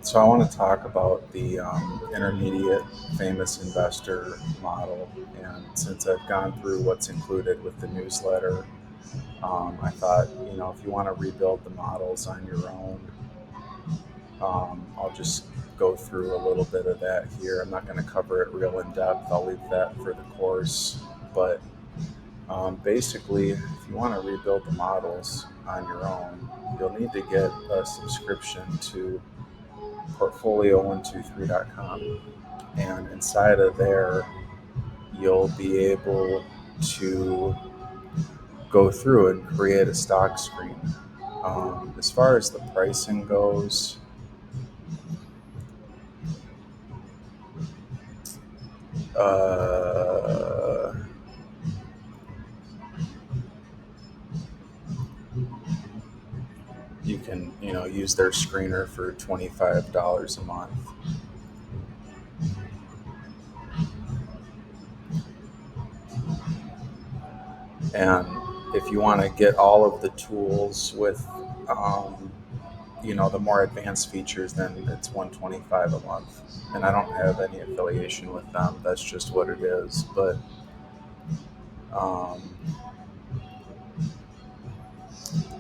So I want to talk about the intermediate famous investor model. And since I've gone through what's included with the newsletter, I thought, if you want to rebuild the models on your own, I'll just go through a little bit of that here. I'm not going to cover it real in depth. I'll leave that for the course. But basically, if you want to rebuild the models on your own, you'll need to get a subscription to portfolio123.com. And inside of there, you'll be able to go through and create a stock screen. As far as the pricing goes, uh, you can use their screener for $25 a month. And if you want to get all of the tools with the more advanced features, then it's 125 a month. And I don't have any affiliation with them. That's just what it is. But um,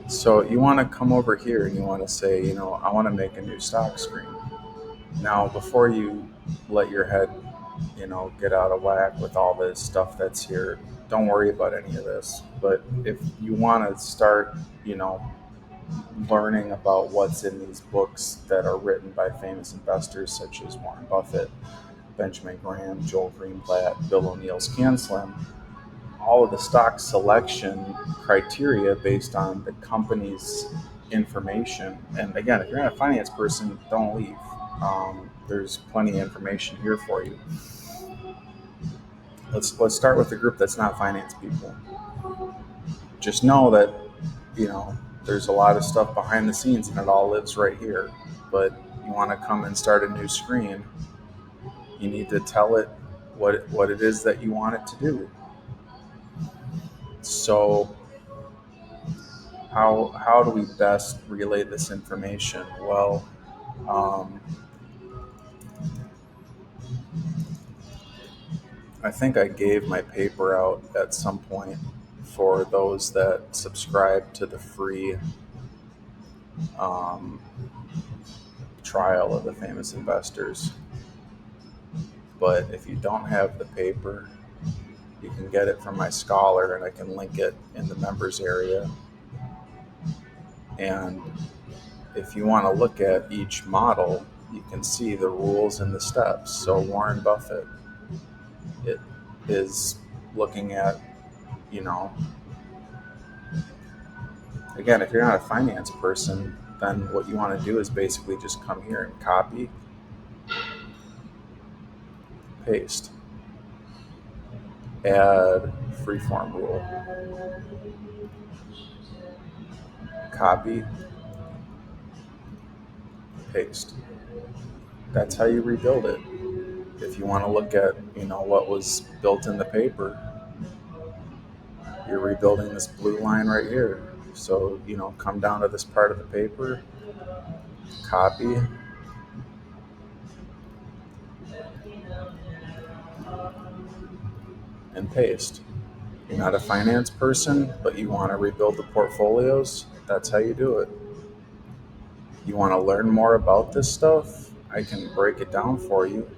so you want to come over here and you want to say, I want to make a new stock screen. Now, before you let your head, get out of whack with all this stuff that's here, don't worry about any of this. But if you want to start, learning about what's in these books that are written by famous investors such as Warren Buffett, Benjamin Graham, Joel Greenblatt, Bill O'Neill's CanSlim, all of the stock selection criteria based on the company's information. And again, if you're not a finance person, don't leave. There's plenty of information here for you. Let's start with the group that's not finance people. Just know that you know there's a lot of stuff behind the scenes, and it all lives right here. But you want to come and start a new screen, you need to tell it what it is that you want it to do. So how do we best relay this information? Well, um, I think I gave my paper out at some point for those that subscribe to the free um, trial of the famous investors. But if you don't have the paper, you can get it from my scholar, and I can link it in the members area. And if you want to look at each model, you can see the rules and the steps. So Warren Buffett, it is looking at, you know, again, if you're not a finance person, then what you want to do is basically just come here and copy, paste, add freeform rule, copy, paste. That's how you rebuild it. If you want to look at, what was built in the paper, you're rebuilding this blue line right here. So, come down to this part of the paper, copy, and paste. You're not a finance person, but you want to rebuild the portfolios. That's how you do it. You want to learn more about this stuff? I can break it down for you.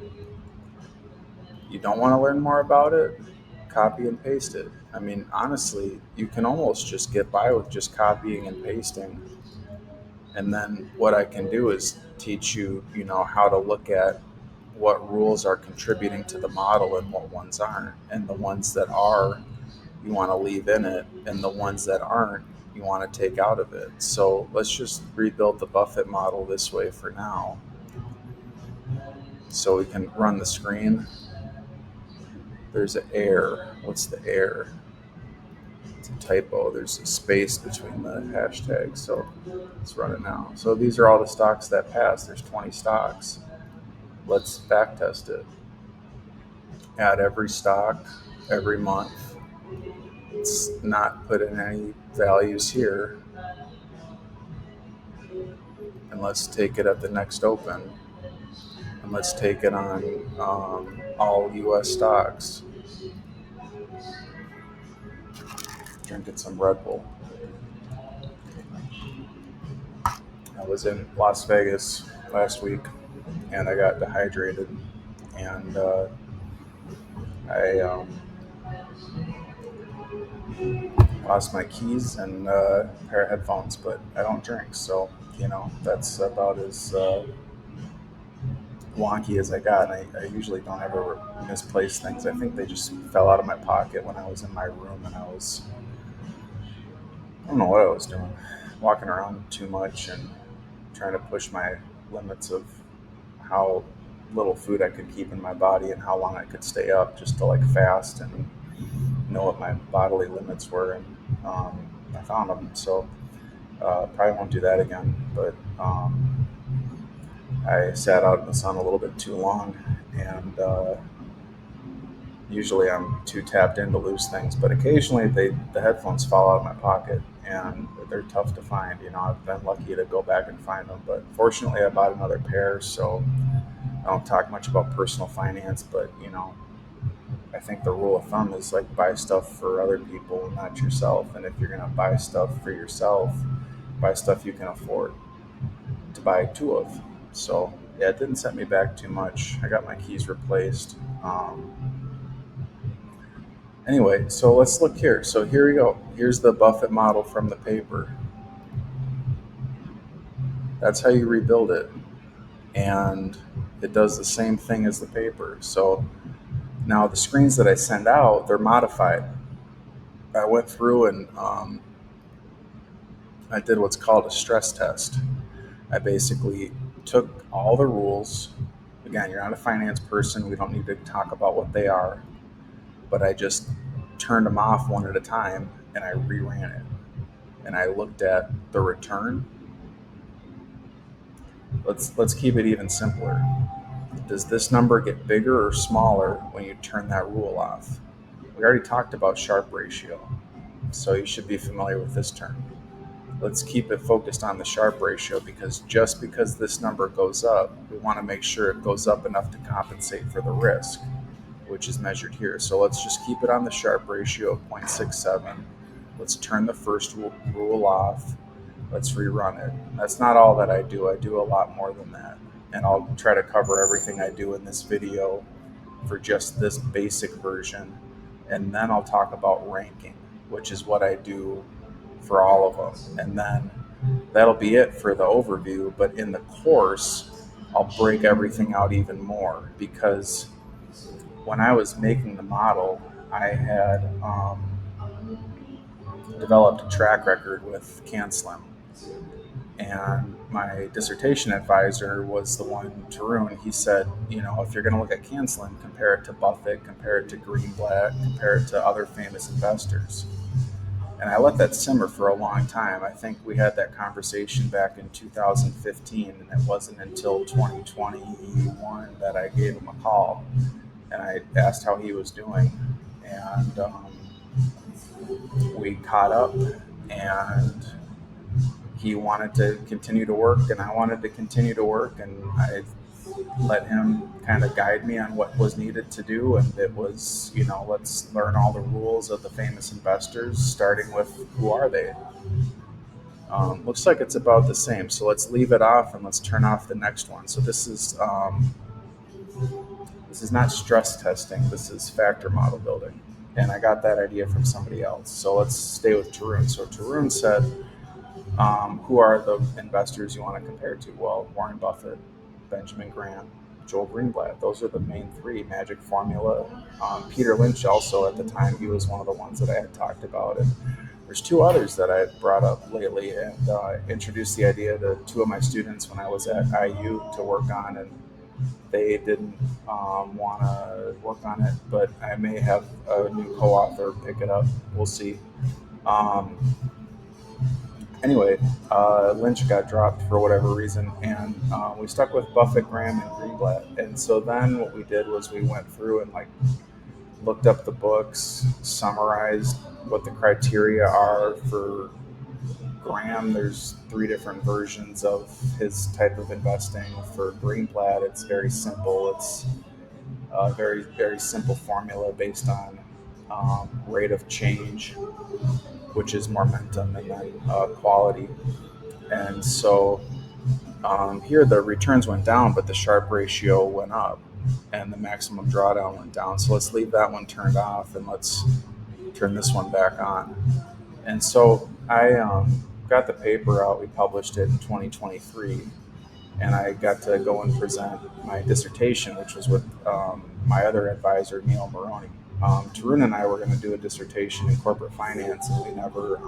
You don't want to learn more about it? Copy and paste it. I mean, honestly, you can almost just get by with just copying and pasting. And then what I can do is teach you, how to look at what rules are contributing to the model and what ones aren't. And the ones that are, you want to leave in it, and the ones that aren't, you want to take out of it. So let's just rebuild the Buffett model this way for now. So we can run the screen. There's an error. What's the error? It's a typo. There's a space between the hashtags. So let's run it now. So these are all the stocks that pass. There's 20 stocks. Let's backtest it. Add every stock every month. It's not put in any values here. and let's take it at the next open, and let's take it on all U.S. stocks. Drinking some Red Bull. I was in Las Vegas last week, and I got dehydrated, and I lost my keys and a pair of headphones, but I don't drink, so that's about as wonky as I got. And I usually don't ever misplace things. I think they just fell out of my pocket when I was in my room, and I don't know what I was doing, walking around too much and trying to push my limits of how little food I could keep in my body and how long I could stay up just to like fast and know what my bodily limits were. And I found them. So probably won't do that again. But I sat out in the sun a little bit too long, and usually I'm too tapped in to lose things. But occasionally the headphones fall out of my pocket, and they're tough to find. I've been lucky to go back and find them, but fortunately I bought another pair. So I don't talk much about personal finance, but I think the rule of thumb is like buy stuff for other people, not yourself. And if you're gonna buy stuff for yourself, buy stuff you can afford to buy two of. So yeah, it didn't set me back too much. I got my keys replaced. Anyway, so let's look here. So here we go. Here's the Buffett model from the paper. That's how you rebuild it. And it does the same thing as the paper. So now the screens that I send out, they're modified. I went through and I did what's called a stress test. I basically took all the rules. Again, you're not a finance person. We don't need to talk about what they are. But I just turned them off one at a time and I reran it. And I looked at the return. Let's keep it even simpler. Does this number get bigger or smaller when you turn that rule off? We already talked about Sharpe ratio, so you should be familiar with this term. Let's keep it focused on the Sharpe ratio, because just because this number goes up, we want to make sure it goes up enough to compensate for the risk, which is measured here. So let's just keep it on the Sharpe ratio of 0.67. Let's turn the first rule off. Let's rerun it. That's not all that I do. I do a lot more than that. And I'll try to cover everything I do in this video for just this basic version. And then I'll talk about ranking, which is what I do for all of them. And then that'll be it for the overview. But in the course, I'll break everything out even more, because when I was making the model, I had developed a track record with CanSlim. And my dissertation advisor was the one, Tarun. He said, if you're going to look at CanSlim, compare it to Buffett, compare it to Greenblatt, compare it to other famous investors. And I let that simmer for a long time. I think we had that conversation back in 2015, and it wasn't until 2021 that I gave him a call. And I asked how he was doing. And we caught up, and he wanted to continue to work, and I wanted to continue to work, and I let him kind of guide me on what was needed to do. And it was, let's learn all the rules of the famous investors, starting with who are they. Looks like it's about the same, so let's leave it off and let's turn off the next one. So this is not stress testing, this is factor model building, and I got that idea from somebody else. So let's stay with Tarun. So Tarun said, who are the investors you want to compare to? Well, Warren Buffett, Benjamin Graham, Joel Greenblatt. Those are the main three. Magic Formula. Peter Lynch also, at the time, he was one of the ones that I had talked about. And there's two others that I had brought up lately, and introduced the idea to two of my students when I was at IU to work on, and they didn't want to work on it, but I may have a new co-author pick it up. We'll see. Anyway, Lynch got dropped for whatever reason, and we stuck with Buffett, Graham, and Greenblatt. And so then what we did was we went through and looked up the books, summarized what the criteria are for Graham, there's three different versions of his type of investing. For Greenblatt, it's very simple. It's a very simple formula based on rate of change, which is momentum, and then quality. And so here the returns went down, but the Sharpe ratio went up, and the maximum drawdown went down. So let's leave that one turned off, and let's turn this one back on. And so I got the paper out. We published it in 2023, and I got to go and present my dissertation, which was with my other advisor, Neil Maroney. Tarun and I were going to do a dissertation in corporate finance, and we never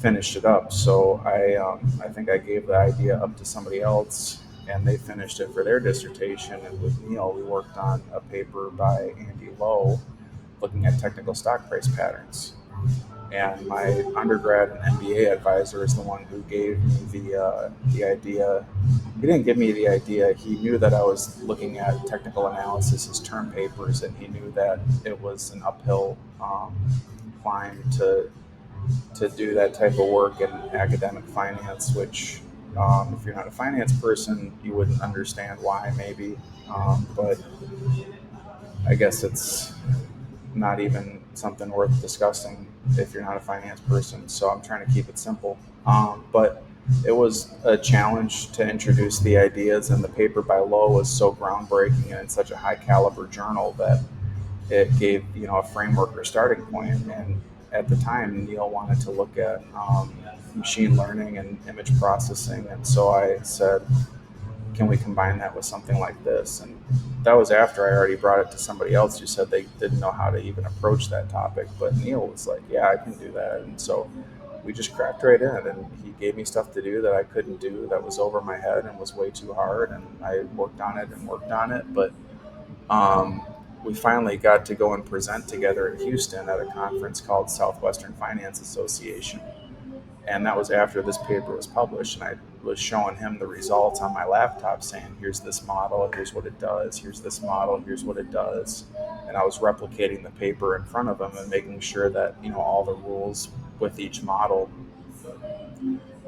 finished it up. So I think I gave the idea up to somebody else, and they finished it for their dissertation. And with Neil, we worked on a paper by Andy Lowe looking at technical stock price patterns. And my undergrad and MBA advisor is the one who gave me the idea. He didn't give me the idea. He knew that I was looking at technical analysis as term papers, and he knew that it was an uphill climb to do that type of work in academic finance, which if you're not a finance person, you wouldn't understand why maybe. But I guess it's not even something worth discussing if you're not a finance person. So I'm trying to keep it simple. But it was a challenge to introduce the ideas, and the paper by Lowe was so groundbreaking and in such a high caliber journal that it gave a framework or starting point. And at the time, Neil wanted to look at machine learning and image processing, and so I said, can we combine that with something like this? And that was after I already brought it to somebody else who said they didn't know how to even approach that topic. But Neil was like, yeah, I can do that. And so we just cracked right in, and he gave me stuff to do that I couldn't do, that was over my head and was way too hard. And I worked on it and worked on it. But we finally got to go and present together in Houston at a conference called Southwestern Finance Association. And that was after this paper was published, and I was showing him the results on my laptop, saying, here's this model, here's what it does, here's this model, here's what it does. And I was replicating the paper in front of him and making sure that all the rules with each model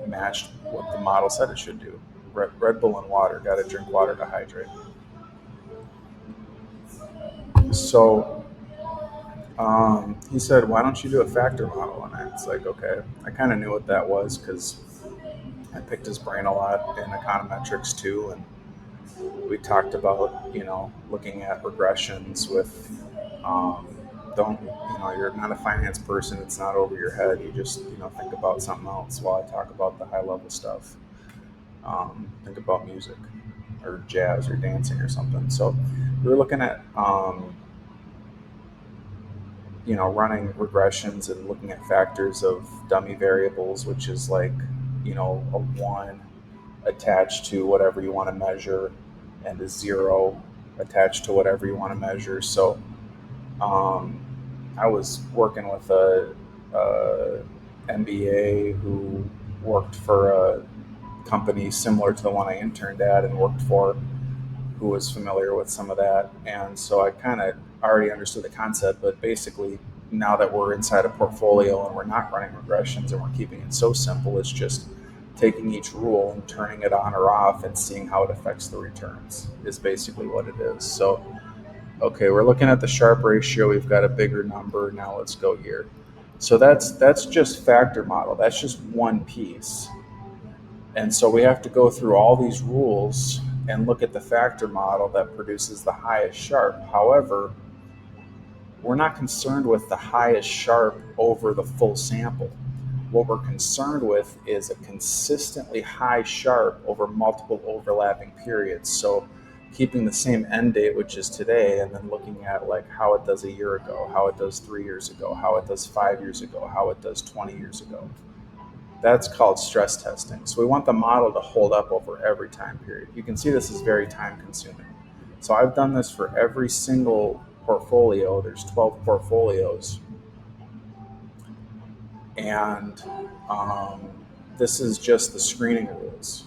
matched what the model said it should do. Red Bull and water, got to drink water to hydrate. So he said, why don't you do a factor model? And I was like, okay. I kind of knew what that was because I picked his brain a lot in econometrics too. And we talked about, looking at regressions with, you're not a finance person. It's not over your head. You just, think about something else while I talk about the high level stuff. Think about music or jazz or dancing or something. So we were looking at, running regressions and looking at factors of dummy variables, which is like, a one attached to whatever you want to measure and a zero attached to whatever you want to measure. So I was working with a MBA who worked for a company similar to the one I interned at and worked for, who was familiar with some of that. And so I kind of already understood the concept, but basically now that we're inside a portfolio and we're not running regressions and we're keeping it so simple, it's just taking each rule and turning it on or off and seeing how it affects the returns is basically what it is. So, okay, we're looking at the Sharpe ratio. We've got a bigger number. Now let's go here. So that's just factor model. That's just one piece. And so we have to go through all these rules and look at the factor model that produces the highest Sharpe. However, we're not concerned with the highest Sharpe over the full sample. What we're concerned with is a consistently high Sharpe over multiple overlapping periods. So keeping the same end date, which is today, and then looking at like how it does a year ago, how it does 3 years ago, how it does 5 years ago, how it does 20 years ago. That's called stress testing. So we want the model to hold up over every time period. You can see this is very time consuming. So I've done this for every single portfolio. There's 12 portfolios. And this is just the screening rules.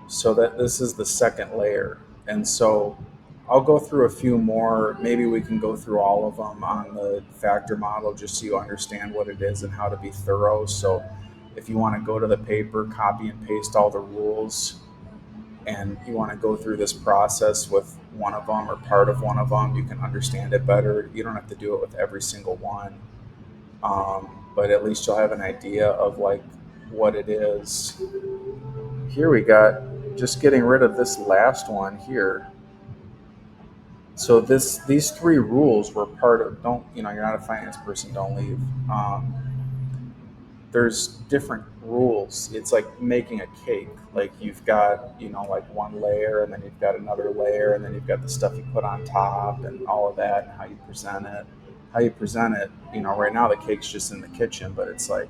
So that this is the second layer. And so I'll go through a few more. Maybe we can go through all of them on the factor model just so you understand what it is and how to be thorough. So if you want to go to the paper, copy and paste all the rules, and you want to go through this process with one of them or part of one of them, you can understand it better. You don't have to do it with every single one, but at least you'll have an idea of like what it is. Here we got just getting rid of this last one here. So these three rules were part of, don't, you're not a finance person, don't leave. There's different rules. It's like making a cake. Like you've got, like one layer, and then you've got another layer, and then you've got the stuff you put on top and all of that, and how you present it. How you present it, right now the cake's just in the kitchen, but it's like,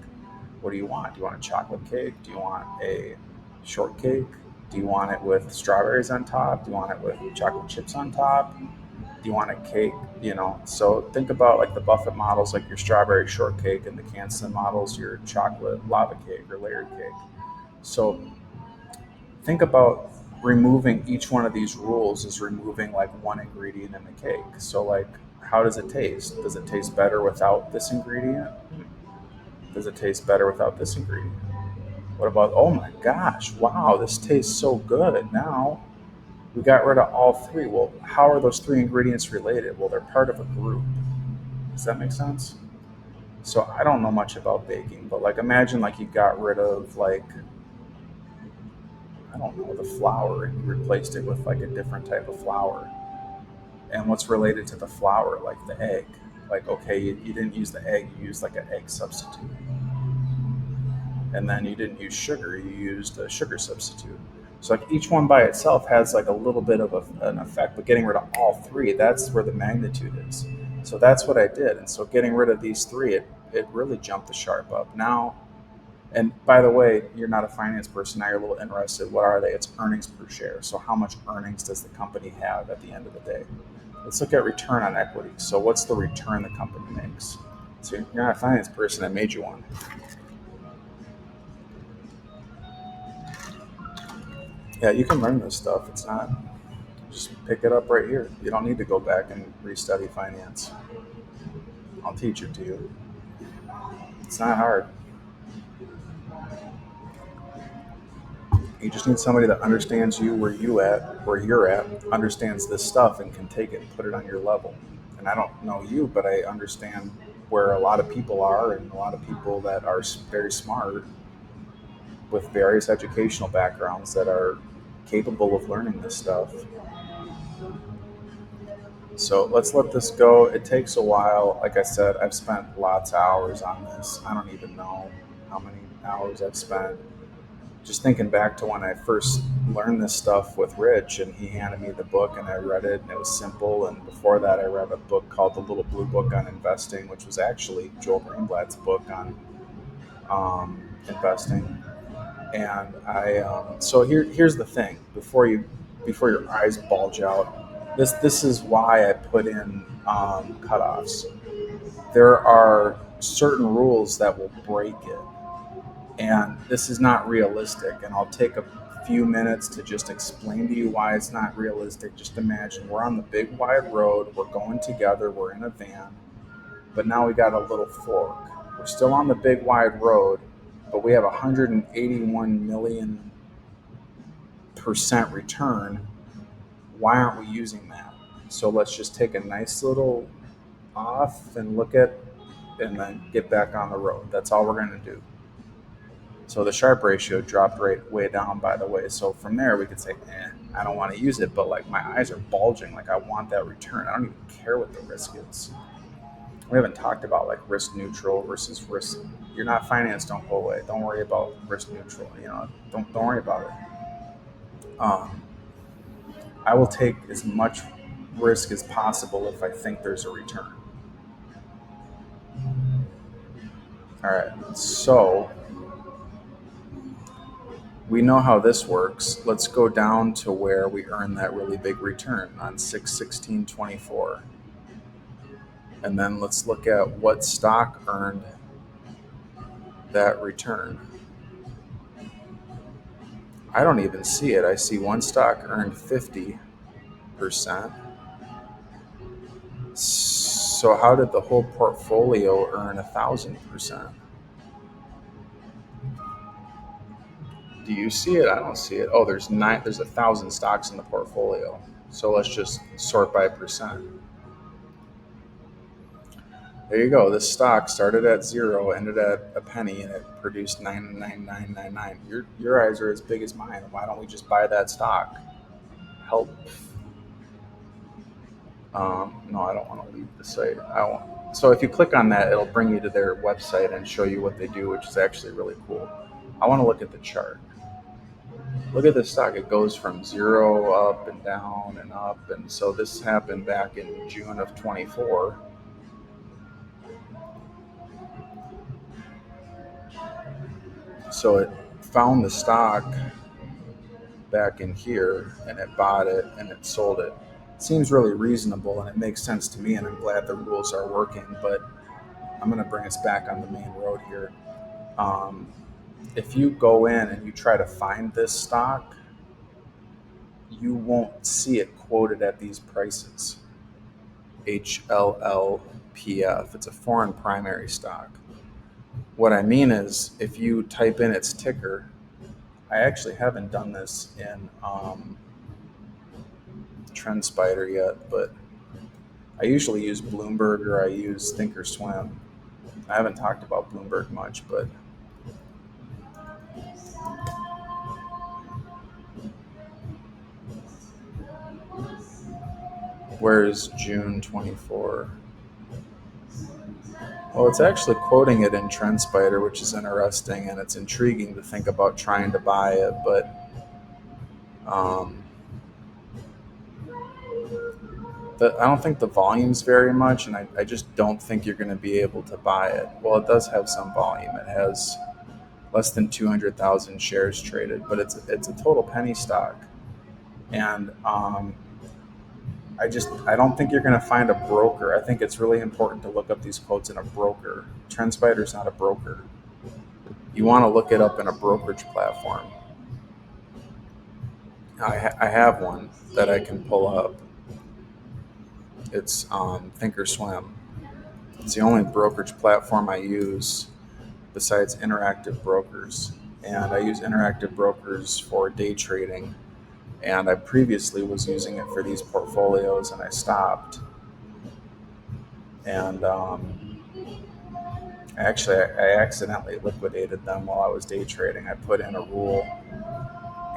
what do you want? Do you want a chocolate cake? Do you want a shortcake? Do you want it with strawberries on top? Do you want it with chocolate chips on top? Do you want a cake? So think about like the Buffett models, like your strawberry shortcake, and the Canson models, your chocolate lava cake or layered cake. So think about removing each one of these rules is removing like one ingredient in the cake. So like, how does it taste? Does it taste better without this ingredient? Does it taste better without this ingredient? What about, oh my gosh, wow, this tastes so good. Now we got rid of all three. Well, how are those three ingredients related? Well, they're part of a group. Does that make sense? So I don't know much about baking, but like imagine like you got rid of like, I don't know, the flour, and you replaced it with like a different type of flour. And what's related to the flour? Like the egg. Like, okay, you didn't use the egg, you used like an egg substitute. And then you didn't use sugar, you used a sugar substitute. So like each one by itself has like a little bit of an effect, but getting rid of all three, that's where the magnitude is. So that's what I did. And so getting rid of these three, it really jumped the sharp up. Now, and by the way, you're not a finance person, now you're a little interested. What are they? It's earnings per share. So how much earnings does the company have at the end of the day? Let's look at return on equity. So what's the return the company makes? So you're not a finance person, I made you one. Yeah, you can learn this stuff. It's not, just pick it up right here. You don't need to go back and restudy finance. I'll teach it to you. It's not hard. You just need somebody that understands you where you're at, understands this stuff, and can take it and put it on your level. And I don't know you, but I understand where a lot of people are, and a lot of people that are very smart with various educational backgrounds that are capable of learning this stuff. So let's let this go. It takes a while. Like I said, I've spent lots of hours on this. I don't even know how many hours I've spent just thinking back to when I first learned this stuff with Rich, and he handed me the book and I read it, and it was simple. And before that, I read a book called The Little Blue Book on Investing, which was actually Joel Greenblatt's book on investing. And here's the thing: before your eyes bulge out, this is why I put in cutoffs. There are certain rules that will break it, and this is not realistic. And I'll take a few minutes to just explain to you why it's not realistic. Just imagine we're on the big wide road, we're going together, we're in a van, but now we got a little fork. We're still on the big wide road, but we have 181 million percent return. Why aren't we using that? So let's just take a nice little off and look at, and then get back on the road. That's all we're going to do. So the Sharpe ratio dropped right way down, by the way. So from there, we could say, I don't want to use it, but like my eyes are bulging. Like I want that return. I don't even care what the risk is. We haven't talked about like risk neutral versus risk. You're not finance, don't go away. Don't worry about risk neutral. Don't worry about it. I will take as much risk as possible if I think there's a return. All right. So we know how this works. Let's go down to where we earn that really big return on 6/16/24. And then let's look at what stock earned that return. I don't even see it. I see one stock earned 50%. So how did the whole portfolio earn 1,000%? Do you see it? I don't see it. Oh, there's nine. There's 1,000 stocks in the portfolio. So let's just sort by percent. There you go. This stock started at zero, ended at a penny, and it produced 99999. Your eyes are as big as mine. Why don't we just buy that stock? Help. No, I don't want to leave the site. I want. So if you click on that, it'll bring you to their website and show you what they do, which is actually really cool. I want to look at the chart. Look at this stock. It goes from zero up and down and up. And so this happened back in June of 24. So it found the stock back in here and it bought it and it sold it. It seems really reasonable and it makes sense to me. And I'm glad the rules are working. But I'm going to bring us back on the main road here. Um, if you go in and you try to find this stock, you won't see it quoted at these prices. HLLPF. It's a foreign primary stock. What I mean is, if you type in its ticker, I actually haven't done this in TrendSpider yet, but I usually use Bloomberg or I use Thinkorswim. I haven't talked about Bloomberg much, but where's June 24? Well, it's actually quoting it in TrendSpider, which is interesting, and it's intriguing to think about trying to buy it, but um, I don't think the volume's very much, and I just don't think you're going to be able to buy it. Well, it does have some volume. It has less than 200,000 shares traded, but it's a total penny stock, and I don't think you're going to find a broker. I think it's really important to look up these quotes in a broker. TrendSpider is not a broker. You want to look it up in a brokerage platform. I have one that I can pull up. It's Thinkorswim. It's the only brokerage platform I use besides Interactive Brokers. And I use Interactive Brokers for day trading. And I previously was using it for these portfolios and I stopped. And actually, I accidentally liquidated them while I was day trading. I put in a rule,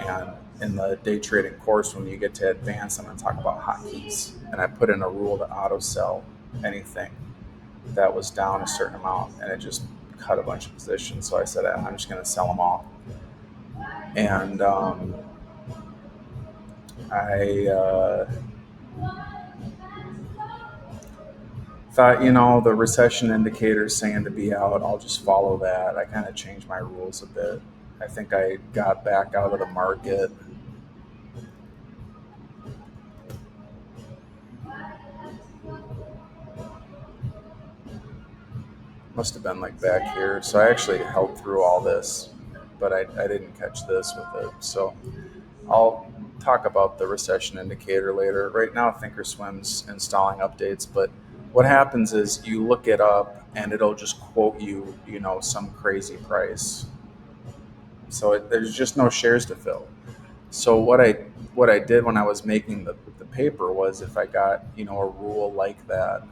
and in the day trading course, when you get to advanced, I'm going to talk about hotkeys. And I put in a rule to auto sell anything that was down a certain amount, and it just cut a bunch of positions. So I said, I'm just going to sell them all. And I thought, the recession indicator is saying to be out. I'll just follow that. I kind of changed my rules a bit. I think I got back out of the market. Must have been like back here. So I actually held through all this, but I didn't catch this with it. So I'll talk about the recession indicator later. Right now, Thinkorswim's installing updates, but what happens is you look it up and it'll just quote you, some crazy price. So there's just no shares to fill. So what I did when I was making the paper was if I got, a rule like that,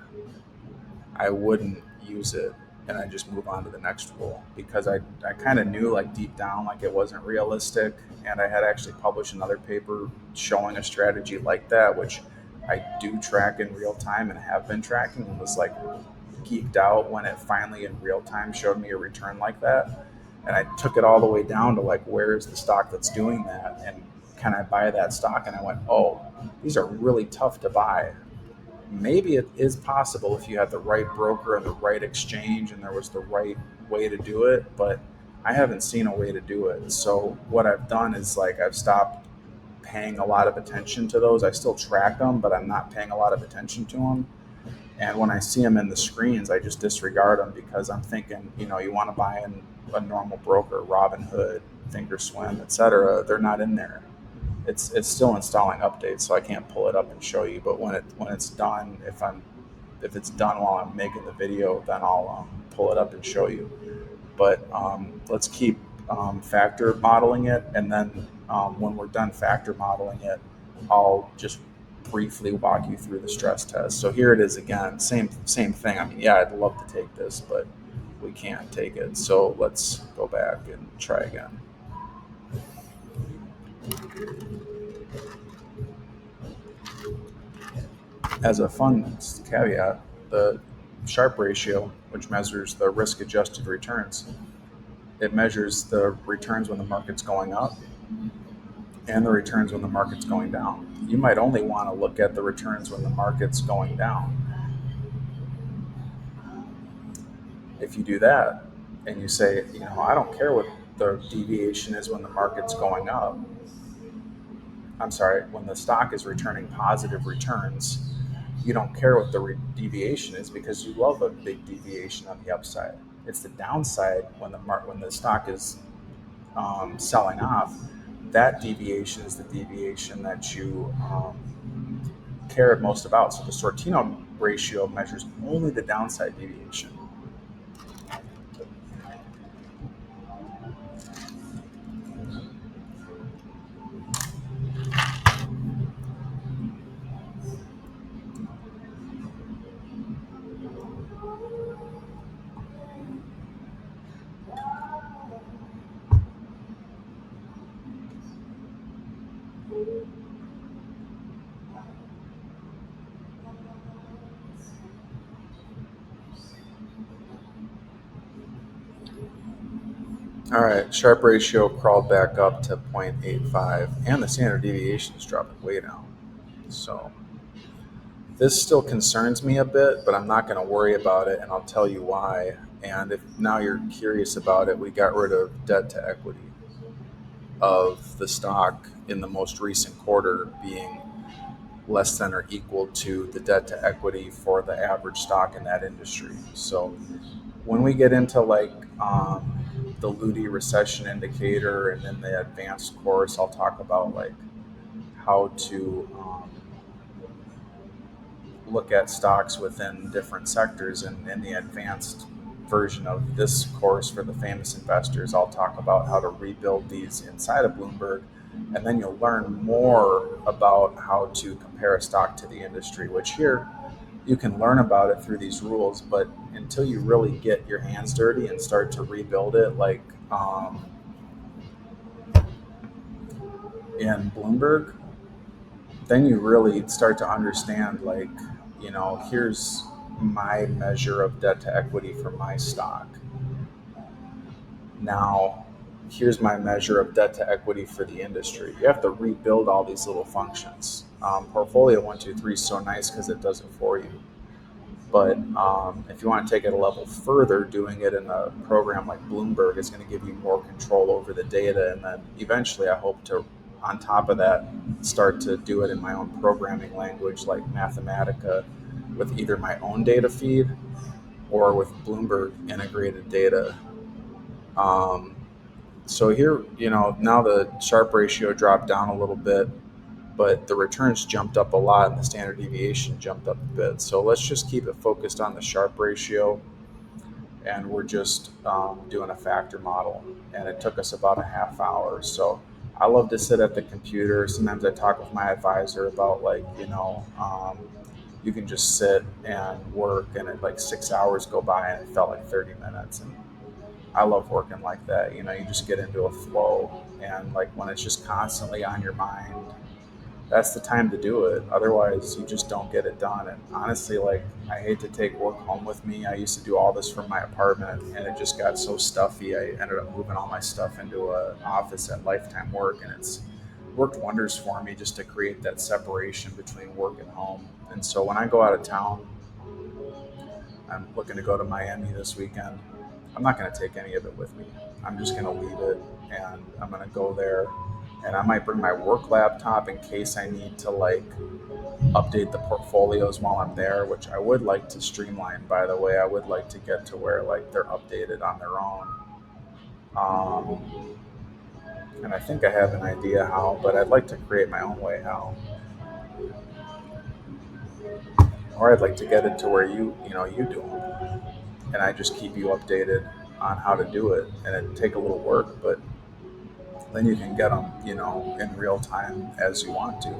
I wouldn't use it and I just move on to the next rule because I kind of knew like deep down like it wasn't realistic, and I had actually published another paper showing a strategy like that, which I do track in real time and have been tracking, and was like geeked out when it finally in real time showed me a return like that. And I took it all the way down to like, where's the stock that's doing that? And can I buy that stock? And I went, oh, these are really tough to buy. Maybe it is possible if you had the right broker and the right exchange and there was the right way to do it, but I haven't seen a way to do it. So what I've done is like I've stopped paying a lot of attention to those. I still track them, but I'm not paying a lot of attention to them. And when I see them in the screens, I just disregard them because I'm thinking, you want to buy in a normal broker, Robinhood, Thinkorswim, etc. They're not in there. It's still installing updates, so I can't pull it up and show you. But when it's done, if I'm if it's done while I'm making the video, then I'll pull it up and show you. But let's keep factor modeling it, and then when we're done factor modeling it, I'll just briefly walk you through the stress test. So here it is again, same thing. I mean, yeah, I'd love to take this, but we can't take it. So let's go back and try again. As a fun caveat, the Sharpe ratio, which measures the risk adjusted returns, it measures the returns when the market's going up and the returns when the market's going down. You might only want to look at the returns when the market's going down. If you do that and you say, I don't care what the deviation is when the market's going up, I'm sorry, when the stock is returning positive returns, you don't care what the deviation is because you love a big deviation on the upside. It's the downside when the stock is selling off. That deviation is the deviation that you care most about. So the Sortino ratio measures only the downside deviation. All right, Sharpe ratio crawled back up to 0.85, and the standard deviation is dropping way down. So this still concerns me a bit, but I'm not going to worry about it, and I'll tell you why. And if now you're curious about it, we got rid of debt to equity of the stock in the most recent quarter being less than or equal to the debt to equity for the average stock in that industry. So when we get into like the Ludi recession indicator and then the advanced course, I'll talk about like how to look at stocks within different sectors. And in the advanced version of this course for the famous investors, I'll talk about how to rebuild these inside of Bloomberg. And then you'll learn more about how to compare a stock to the industry, which here you can learn about it through these rules, but until you really get your hands dirty and start to rebuild it, like in Bloomberg, then you really start to understand, like, here's my measure of debt to equity for my stock. Now, here's my measure of debt to equity for the industry. You have to rebuild all these little functions. Portfolio 123 is so nice because it does it for you. But if you want to take it a level further, doing it in a program like Bloomberg is going to give you more control over the data. And then eventually, I hope to, on top of that, start to do it in my own programming language like Mathematica with either my own data feed or with Bloomberg integrated data. So here, now the Sharpe ratio dropped down a little bit, but the returns jumped up a lot and the standard deviation jumped up a bit. So let's just keep it focused on the Sharpe ratio, and we're just doing a factor model. And it took us about a half hour. So I love to sit at the computer. Sometimes I talk with my advisor about like, you can just sit and work, and it like 6 hours go by and it felt like 30 minutes. And I love working like that. You just get into a flow, and like when it's just constantly on your mind, that's the time to do it. Otherwise, you just don't get it done. And honestly, like, I hate to take work home with me. I used to do all this from my apartment, and it just got so stuffy. I ended up moving all my stuff into an office at Lifetime Work, and it's worked wonders for me just to create that separation between work and home. And so when I go out of town, I'm looking to go to Miami this weekend. I'm not going to take any of it with me. I'm just going to leave it, and I'm going to go there, and I might bring my work laptop in case I need to like update the portfolios while I'm there, which I would like to streamline, by the way. I would like to get to where like they're updated on their own. And I think I have an idea how, but I'd like to create my own way how. or I'd like to get it to where you do them, and I just keep you updated on how to do it, and it take a little work, but then you can get them, in real time as you want to.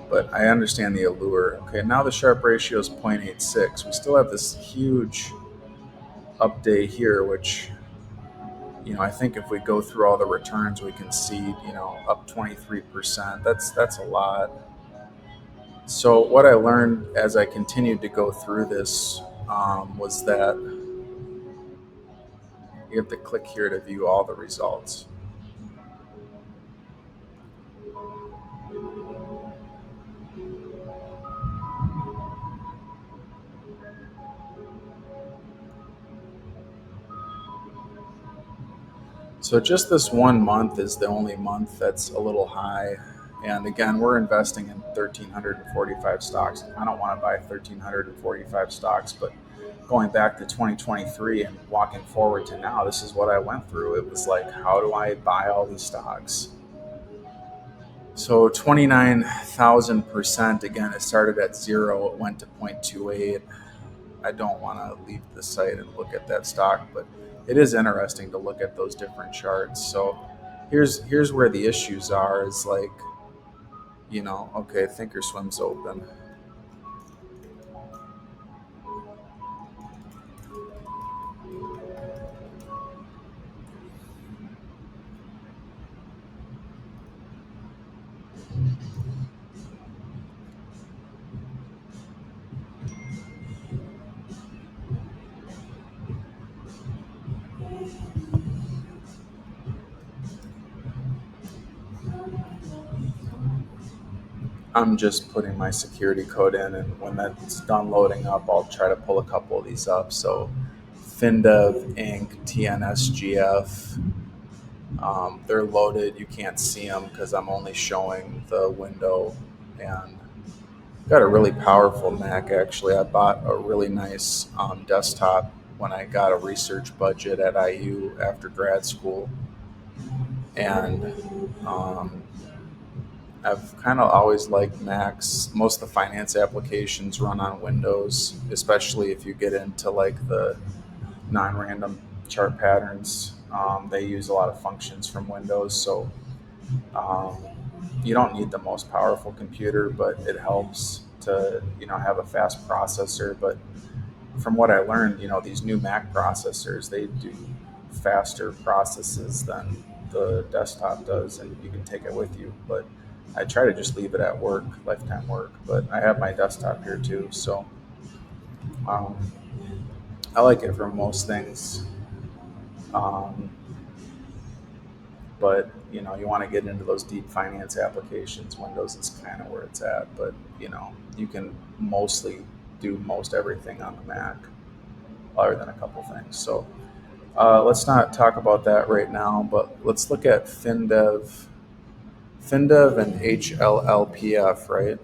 But I understand the allure. Okay, now the Sharp ratio is 0.86. We still have this huge update here, which I think if we go through all the returns, we can see up 23%. That's a lot. So what I learned as I continued to go through this was that you have to click here to view all the results. So just this 1 month is the only month that's a little high. And again, we're investing in 1,345 stocks. I don't want to buy 1,345 stocks, but going back to 2023 and walking forward to now, this is what I went through. It was like, how do I buy all these stocks? So 29,000%. Again, it started at zero, it went to 0.28. I don't want to leave the site and look at that stock, but it is interesting to look at those different charts. So here's where the issues are is like, okay, Thinkorswim's open. I'm just putting my security code in, and when that's done loading up, I'll try to pull a couple of these up. So FinDev Inc., TNSGF, they're loaded. You can't see them because I'm only showing the window. And got a really powerful Mac, actually. I bought a really nice desktop when I got a research budget at IU after grad school. And um, I've kind of always liked Macs. Most of the finance applications run on Windows, especially if you get into like the non random chart patterns. They use a lot of functions from Windows. So um, you don't need the most powerful computer, but it helps to have a fast processor. But from what I learned, these new Mac processors, they do faster processes than the desktop does, and you can take it with you. But I try to just leave it at work, lifetime work. But I have my desktop here too, so um, I like it for most things. Um, but you want to get into those deep finance applications. Windows is kind of where it's at, but you can mostly do most everything on the Mac, other than a couple things. So let's not talk about that right now, but let's look at FinDev and HLLPF, right?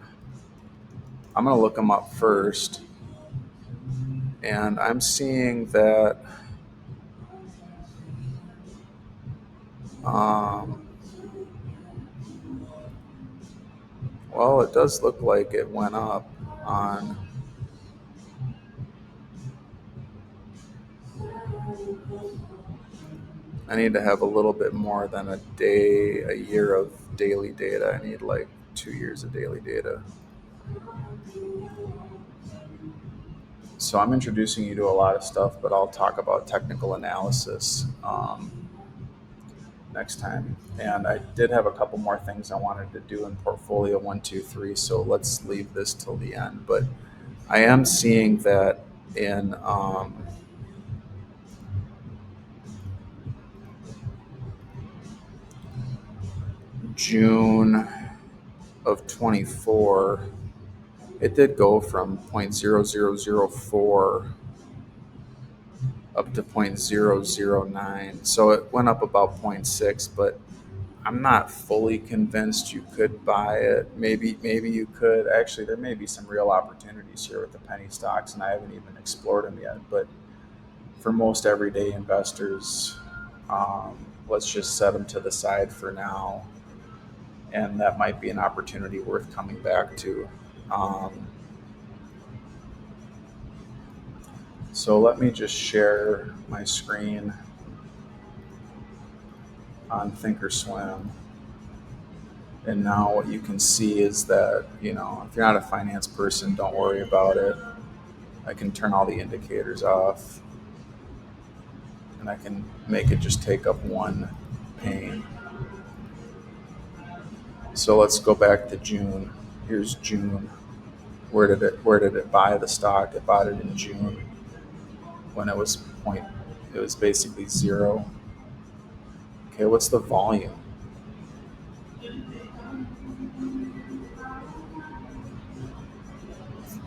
I'm going to look them up first, and I'm seeing that um, well, it does look like it went up on. I need to have a little bit more than a year of daily data. I need like 2 years of daily data. So I'm introducing you to a lot of stuff, but I'll talk about technical analysis next time. And I did have a couple more things I wanted to do in portfolio 1, 2, 3. So let's leave this till the end. But I am seeing that in June of 24, it did go from 0.0004 up to 0.009. So it went up about zero point 0.6, but I'm not fully convinced you could buy it. Maybe you could. Actually, there may be some real opportunities here with the penny stocks, and I haven't even explored them yet. But for most everyday investors, let's just set them to the side for now, and that might be an opportunity worth coming back to. Um, So let me just share my screen on Thinkorswim. And now what you can see is that, if you're not a finance person, don't worry about it. I can turn all the indicators off and I can make it just take up one pane. So let's go back to June. Here's June. Where did it buy the stock? It bought it in June when it was basically zero. Okay, what's the volume?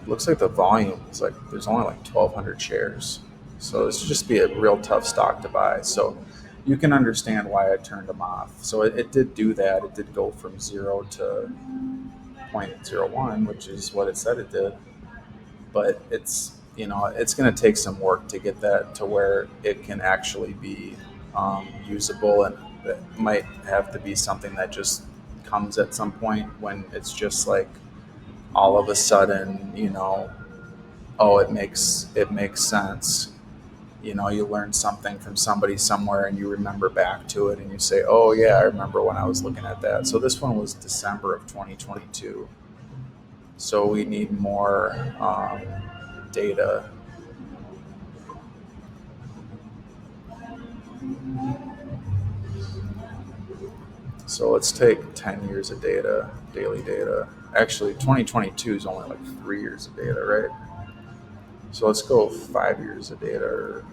Looks like the volume is like there's only like 1,200 shares. So this would just be a real tough stock to buy. So you can understand why I turned them off. So it did do that. It did go from zero to zero point zero 0.01, which is what it said it did. But it's going to take some work to get that to where it can actually be usable, and it might have to be something that just comes at some point when it's just like all of a sudden, oh, it makes sense. You learn something from somebody somewhere and you remember back to it and you say, oh yeah, I remember when I was looking at that. So this one was December of 2022. So we need more data. So let's take 10 years of data, daily data. Actually, 2022 is only like 3 years of data, right? So let's go 5 years of data or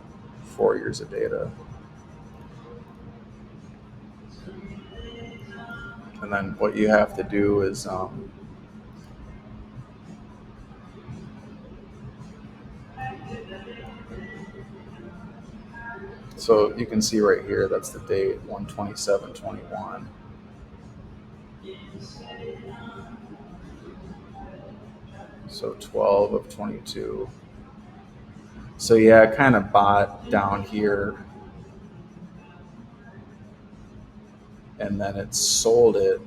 4 years of data. And then what you have to do is, so you can see right here, that's the date, 12721. So 12 of 22. So yeah, I kind of bought down here and then it sold it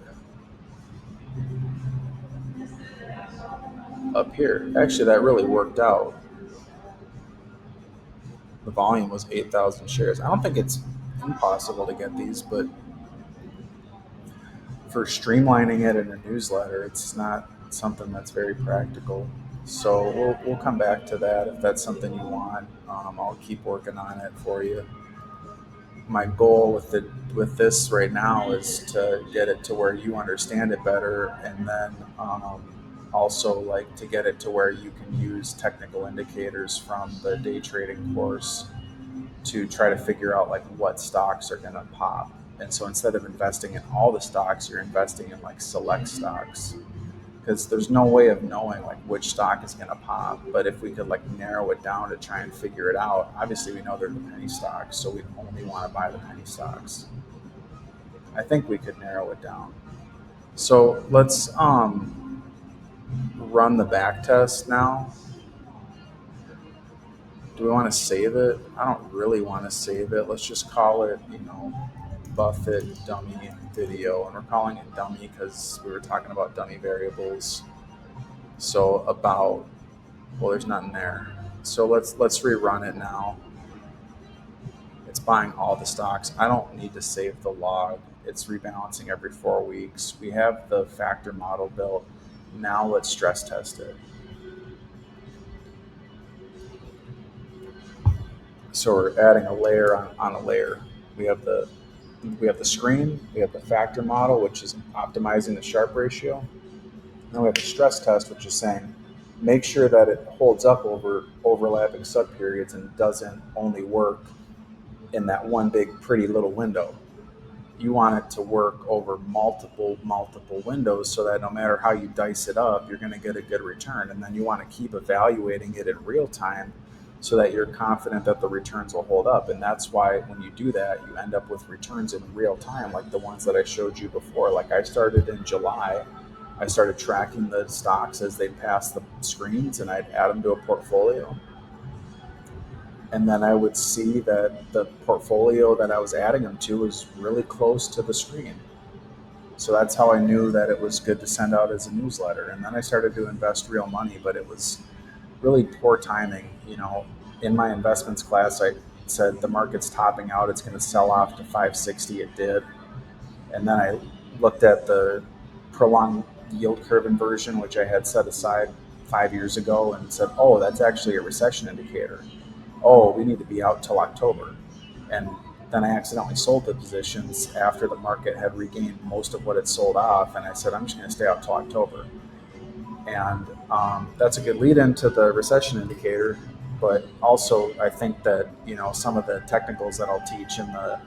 up here. Actually, that really worked out. The volume was 8,000 shares. I don't think it's impossible to get these, but for streamlining it in a newsletter, it's not something that's very practical. So we'll come back to that if that's something you want. I'll keep working on it for you. My goal with this right now is to get it to where you understand it better, and then also like to get it to where you can use technical indicators from the day trading course to try to figure out like what stocks are going to pop. And so instead of investing in all the stocks, you're investing in like select stocks, because there's no way of knowing like which stock is going to pop. But if we could like narrow it down to try and figure it out, obviously we know they're the penny stocks, so we only want to buy the penny stocks. I think we could narrow it down. So let's run the back test now. Do we want to save it? I don't really want to save it. Let's just call it, Buffett dummy video. And we're calling it dummy because we were talking about dummy variables. So well, there's nothing there. So let's rerun it now. It's buying all the stocks. I don't need to save the log. It's rebalancing every 4 weeks. We have the factor model built. Now let's stress test it. So we're adding a layer on a layer. We have the screen, we have the factor model, which is optimizing the Sharpe ratio. Then we have the stress test, which is saying make sure that it holds up over overlapping subperiods and doesn't only work in that one big pretty little window. You want it to work over multiple windows so that no matter how you dice it up, you're going to get a good return. And then you want to keep evaluating it in real time so that you're confident that the returns will hold up. And that's why when you do that, you end up with returns in real time, like the ones that I showed you before. Like I started in July, I started tracking the stocks as they passed the screens, and I'd add them to a portfolio. And then I would see that the portfolio that I was adding them to was really close to the screen. So that's how I knew that it was good to send out as a newsletter. And then I started to invest real money, but it was really poor timing. in my investments class, I said the market's topping out. It's going to sell off to 560. It did. And then I looked at the prolonged yield curve inversion, which I had set aside 5 years ago, and said, oh, that's actually a recession indicator. Oh, we need to be out till October. And then I accidentally sold the positions after the market had regained most of what it sold off. And I said, I'm just going to stay out till October. And that's a good lead into the recession indicator. But also, I think that some of the technicals that I'll teach in the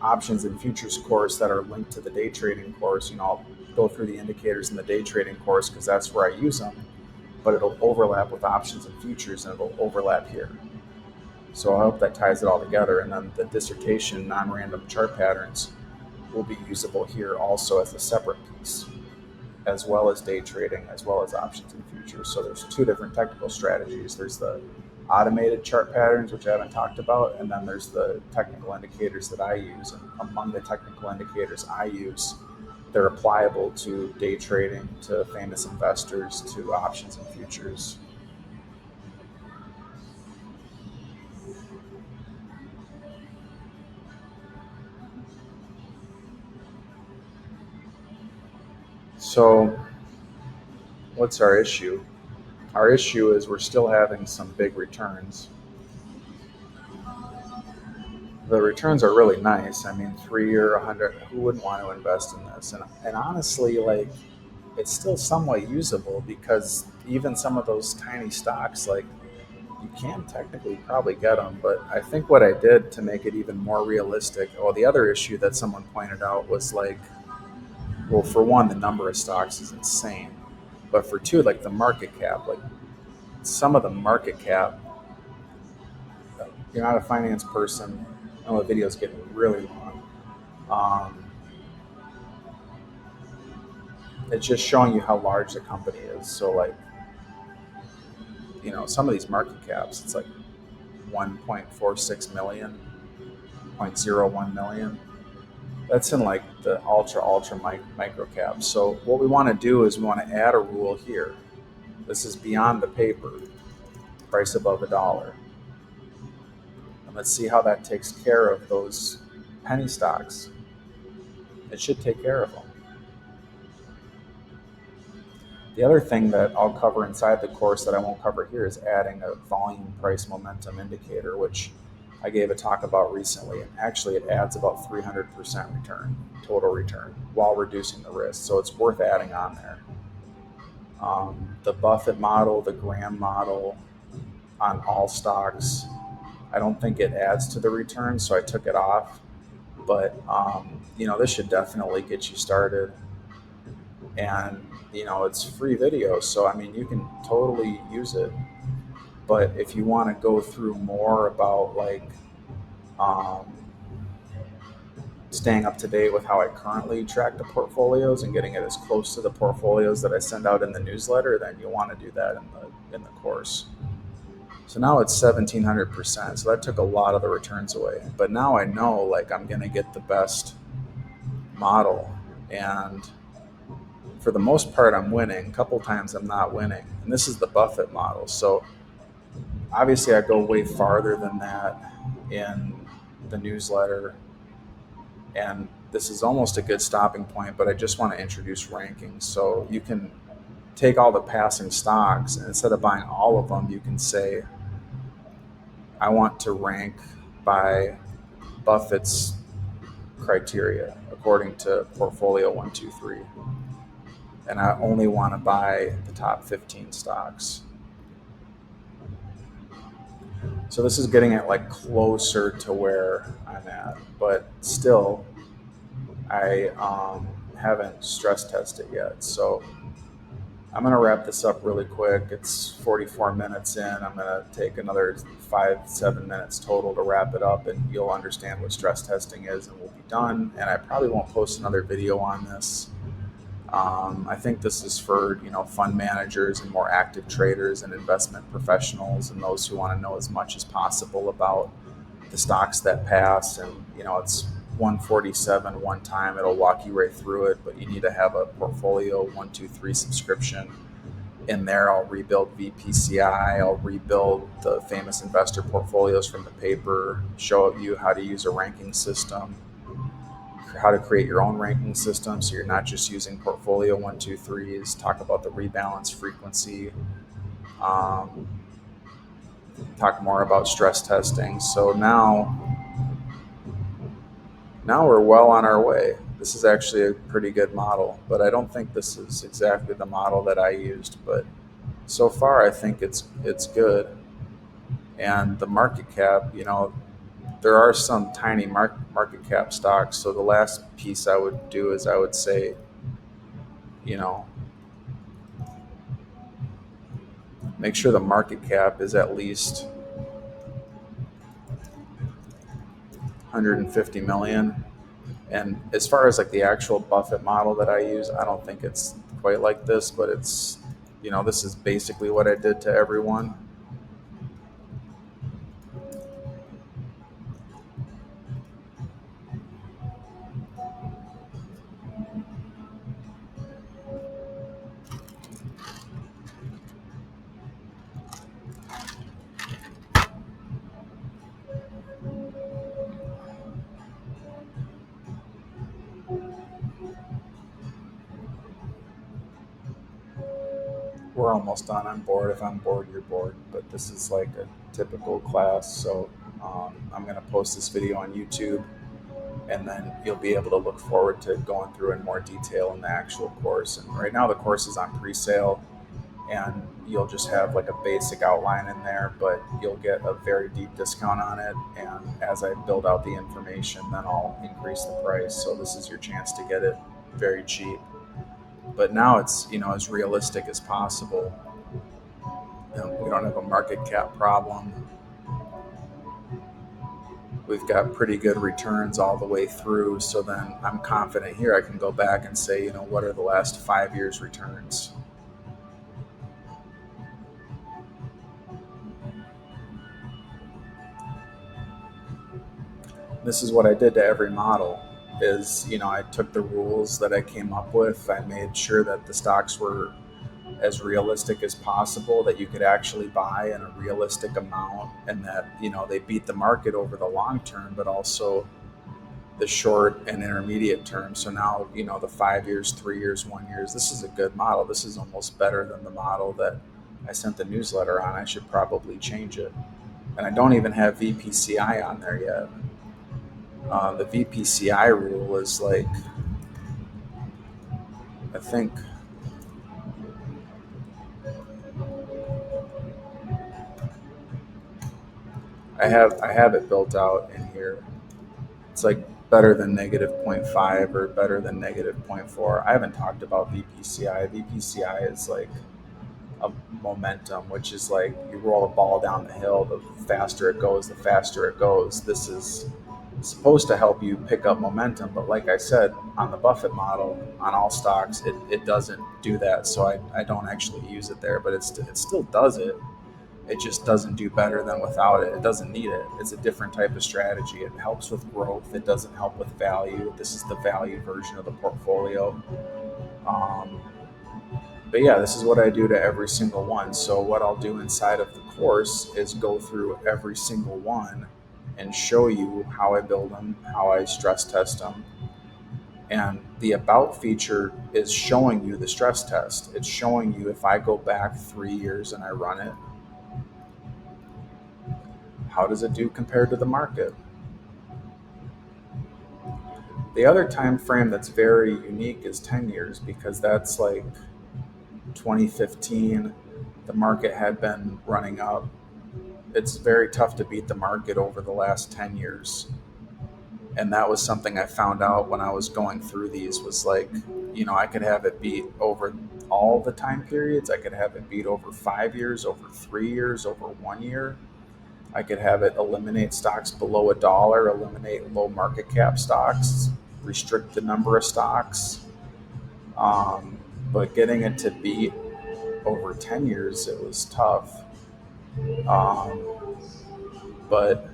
options and futures course that are linked to the day trading course, I'll go through the indicators in the day trading course because that's where I use them. But it'll overlap with options and futures, and it'll overlap here. So I hope that ties it all together. And then the dissertation non-random chart patterns will be usable here also as a separate piece, as well as day trading, as well as options and futures. So there's two different technical strategies. There's the automated chart patterns, which I haven't talked about, and then there's the technical indicators that I use. And among the technical indicators I use, they're applicable to day trading, to famous investors, to options and futures. So what's our issue? Our issue is we're still having some big returns. The returns are really nice. I mean, 3 year, 100. Who wouldn't want to invest in this? And honestly, like, it's still somewhat usable because even some of those tiny stocks, like, you can technically probably get them. But I think what I did to make it even more realistic. Well, the other issue that someone pointed out was like, well, for one, the number of stocks is insane, but for two, like the market cap, like some of the market cap, you're not a finance person. I know the video's getting really long. Um, it's just showing you how large the company is. So, like, some of these market caps, it's like 1.46 million, zero point zero 0.01 million. That's in like the ultra micro caps. So, what we want to do is we want to add a rule here. This is beyond the paper, price above $1. And let's see how that takes care of those penny stocks. It should take care of them. The other thing that I'll cover inside the course that I won't cover here is adding a volume price momentum indicator, which I gave a talk about recently. And actually, it adds about 300% return, total return, while reducing the risk. So it's worth adding on there. The Buffett model, the Graham model on all stocks, I don't think it adds to the return, so I took it off. But, this should definitely get you started. And it's free video, so I mean you can totally use it. But if you want to go through more about like um, staying up to date with how I currently track the portfolios and getting it as close to the portfolios that I send out in the newsletter, then you want to do that in the course. So now it's 1,700%. So that took a lot of the returns away. But now I know like I'm gonna get the best model, and for the most part, I'm winning. A couple times I'm not winning. And this is the Buffett model. So obviously, I go way farther than that in the newsletter. And this is almost a good stopping point, but I just want to introduce rankings. So you can take all the passing stocks, and instead of buying all of them, you can say, I want to rank by Buffett's criteria according to portfolio 123. And I only want to buy the top 15 stocks. So this is getting it like closer to where I'm at, but still, I haven't stress tested yet. So I'm going to wrap this up really quick. It's 44 minutes in. I'm going to take another 5-7 minutes total to wrap it up, and you'll understand what stress testing is, and we'll be done. And I probably won't post another video on this. I think this is for fund managers and more active traders and investment professionals and those who want to know as much as possible about the stocks that pass. And it's 147 one time. It'll walk you right through it, but you need to have a portfolio 123 subscription In there, I'll rebuild VPCI, I'll rebuild the famous investor portfolios from the paper, show you how to use a ranking system, how to create your own ranking system so you're not just using portfolio one, two, threes, talk about the rebalance frequency, um, talk more about stress testing. So now we're well on our way. This is actually a pretty good model, but I don't think this is exactly the model that I used. But so far, I think it's good. And the market cap, there are some tiny market cap stocks. So the last piece I would do is I would say, you know, make sure the market cap is at least 150 million. And as far as like the actual Buffett model that I use, I don't think it's quite like this, but this is basically what I did to everyone. We're almost done. I'm bored. If I'm bored, you're bored. But this is like a typical class. So I'm going to post this video on YouTube, and then you'll be able to look forward to going through in more detail in the actual course. And right now, the course is on pre sale, and you'll just have like a basic outline in there, but you'll get a very deep discount on it. And as I build out the information, then I'll increase the price. So this is your chance to get it very cheap. But now it's as realistic as possible. We don't have a market cap problem. We've got pretty good returns all the way through. So then I'm confident here I can go back and say, what are the last 5 years returns? This is what I did to every model is, I took the rules that I came up with. I made sure that the stocks were as realistic as possible, that you could actually buy in a realistic amount, and that, they beat the market over the long term, but also the short and intermediate term. So now, the 5 years, 3 years, 1 years, this is a good model. This is almost better than the model that I sent the newsletter on. I should probably change it. And I don't even have VPCI on there yet. The VPCI rule is like, I think I have it built out in here. It's like better than negative zero point 0.5 or better than negative zero point 0.4. I haven't talked about VPCI. VPCI is like a momentum, which is like you roll a ball down the hill, the faster it goes, the faster it goes. This is supposed to help you pick up momentum, but like I said, on the Buffett model, on all stocks, it doesn't do that. So I don't actually use it there, but it still does it. It just doesn't do better than without it. It doesn't need it. It's a different type of strategy. It helps with growth. It doesn't help with value. This is the value version of the portfolio. Um, but yeah, this is what I do to every single one. So what I'll do inside of the course is go through every single one and show you how I build them, how I stress test them. And the about feature is showing you the stress test. It's showing you if I go back 3 years and I run it, how does it do compared to the market? The other time frame that's very unique is 10 years, because that's like 2015. The market had been running up. It's very tough to beat the market over the last 10 years. And that was something I found out when I was going through these, was like, I could have it beat over all the time periods. I could have it beat over 5 years, over 3 years, over 1 year. I could have it eliminate stocks below a dollar, eliminate low market cap stocks, restrict the number of stocks. But getting it to beat over 10 years, it was tough. Um, but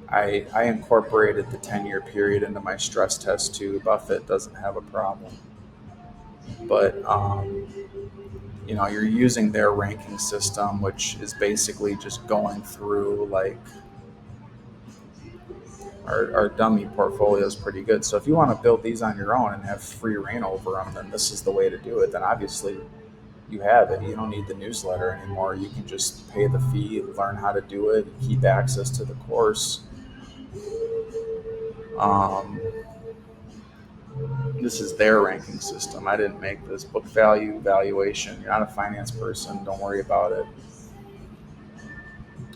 I incorporated the 10-year period into my stress test too. Buffett doesn't have a problem. But you're using their ranking system, which is basically just going through like our dummy portfolio is pretty good. So if you want to build these on your own and have free reign over them, then this is the way to do it. Then obviously you have it. You don't need the newsletter anymore. You can just pay the fee, learn how to do it, keep access to the course. Um, this is their ranking system. I didn't make this. Book value, valuation. You're not a finance person. Don't worry about it.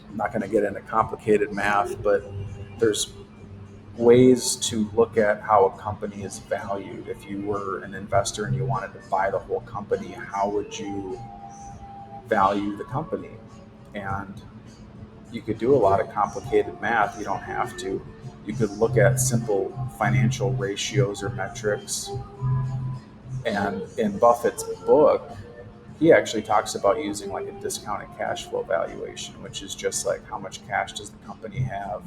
I'm not going to get into complicated math, but there's ways to look at how a company is valued. If you were an investor and you wanted to buy the whole company, how would you value the company? And you could do a lot of complicated math. You don't have to. You could look at simple financial ratios or metrics. And in Buffett's book, he actually talks about using like a discounted cash flow valuation, which is just like how much cash does the company have.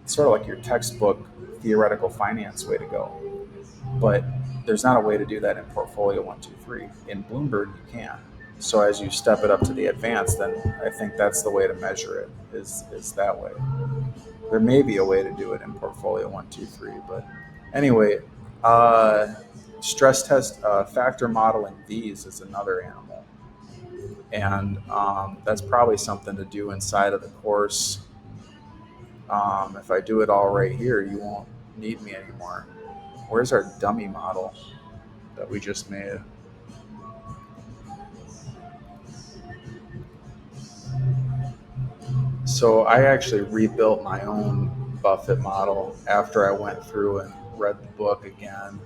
It's sort of like your textbook theoretical finance way to go. But there's not a way to do that in Portfolio 123. In Bloomberg, you can. So as you step it up to the advanced, then I think that's the way to measure it, is that way. There may be a way to do it in Portfolio 123, but anyway, stress test factor modeling these is another animal. And that's probably something to do inside of the course. If I do it all right here, you won't need me anymore. Where's our dummy model that we just made? So I actually rebuilt my own Buffett model after I went through and read the book again.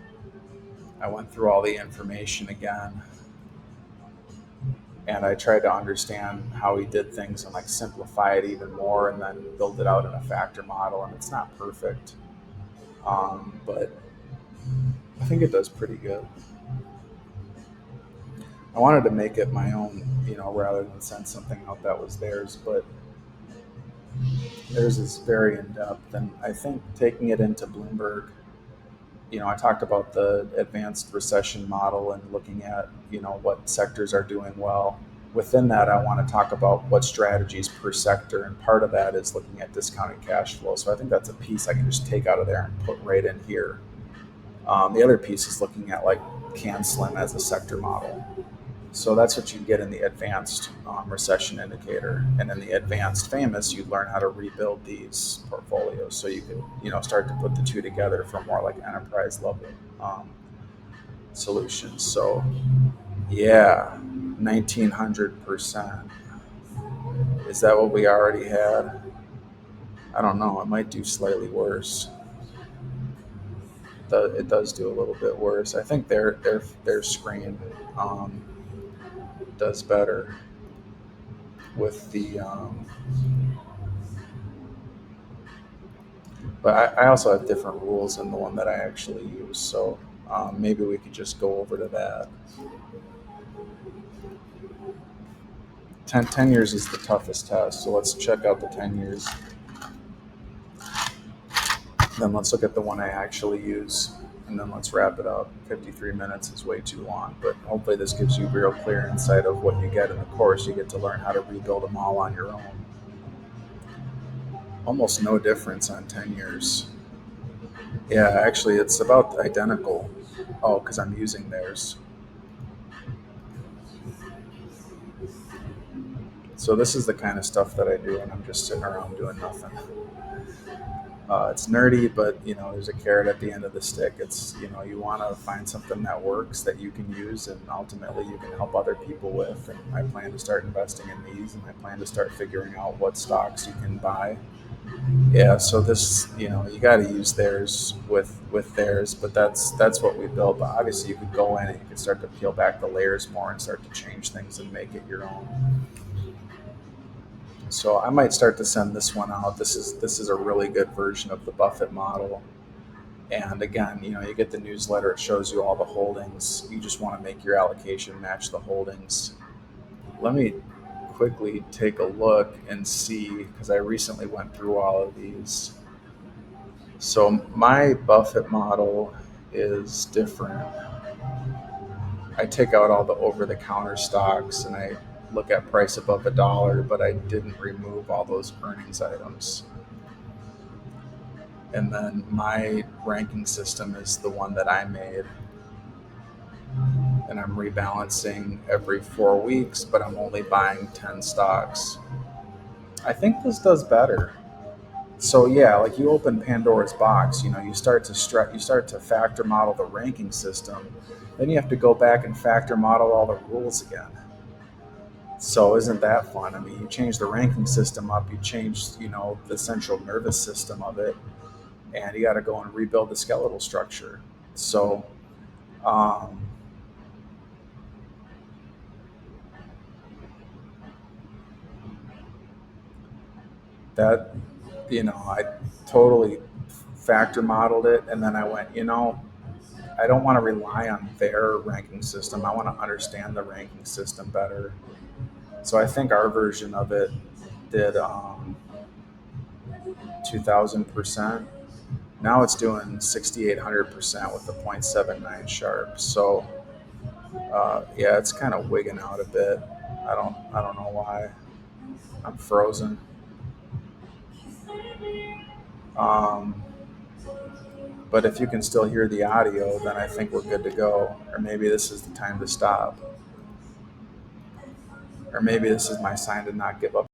I went through all the information again, and I tried to understand how he did things and like simplify it even more, and then build it out in a factor model. And it's not perfect, but I think it does pretty good. I wanted to make it my own, rather than send something out that was theirs, but theirs is very in depth. And I think taking it into Bloomberg, I talked about the advanced recession model and looking at, what sectors are doing well. Within that, I want to talk about what strategies per sector, and part of that is looking at discounted cash flow. So I think that's a piece I can just take out of there and put right in here. The other piece is looking at like CanSlim as a sector model. So that's what you get in the advanced recession indicator, and in the advanced famous, you learn how to rebuild these portfolios. So you can, start to put the two together for more like enterprise level solutions. So yeah, 1900%. Is that what we already had? I don't know. It might do slightly worse. It does do a little bit worse. I think their screen does better with the. But I also have different rules in the one that I actually use. So maybe we could just go over to that. 10 years is the toughest test. So let's check out the 10 years. Then let's look at the one I actually use. And then let's wrap it up. 53 minutes is way too long. But hopefully this gives you real clear insight of what you get in the course. You get to learn how to rebuild them all on your own. Almost no difference on 10 years. Yeah, actually, it's about identical. Oh, because I'm using theirs. So this is the kind of stuff that I do when I'm just sitting around doing nothing. It's nerdy, but there's a carrot at the end of the stick. It's you want to find something that works that you can use, and ultimately you can help other people with. And I plan to start investing in these, and I plan to start figuring out what stocks you can buy. Yeah, so this, you got to use theirs with theirs, but that's what we built. But obviously, you could go in and you could start to peel back the layers more and start to change things and make it your own. So I might start to send this one out. This is a really good version of the Buffett model. And again, you get the newsletter. It shows you all the holdings. You just want to make your allocation match the holdings. Let me quickly take a look and see, because I recently went through all of these. So my Buffett model is different. I take out all the over the counter stocks and I look at price above $1, but I didn't remove all those earnings items. And then my ranking system is the one that I made. And I'm rebalancing every 4 weeks, but I'm only buying 10 stocks. I think this does better. So yeah, like you open Pandora's box, you start to you start to factor model the ranking system. Then you have to go back and factor model all the rules again. So isn't that fun? I mean, you change the ranking system up, you change, the central nervous system of it, and you got to go and rebuild the skeletal structure. So um, that, I totally factor modeled it, and then I went, I don't want to rely on their ranking system. I want to understand the ranking system better. So I think our version of it did 2,000%. Now it's doing 6,800% with the 0.79 sharp. So yeah, it's kind of wigging out a bit. I don't know why. I'm frozen. Um, but if you can still hear the audio, then I think we're good to go. Or maybe this is the time to stop. Or maybe this is my sign to not give up.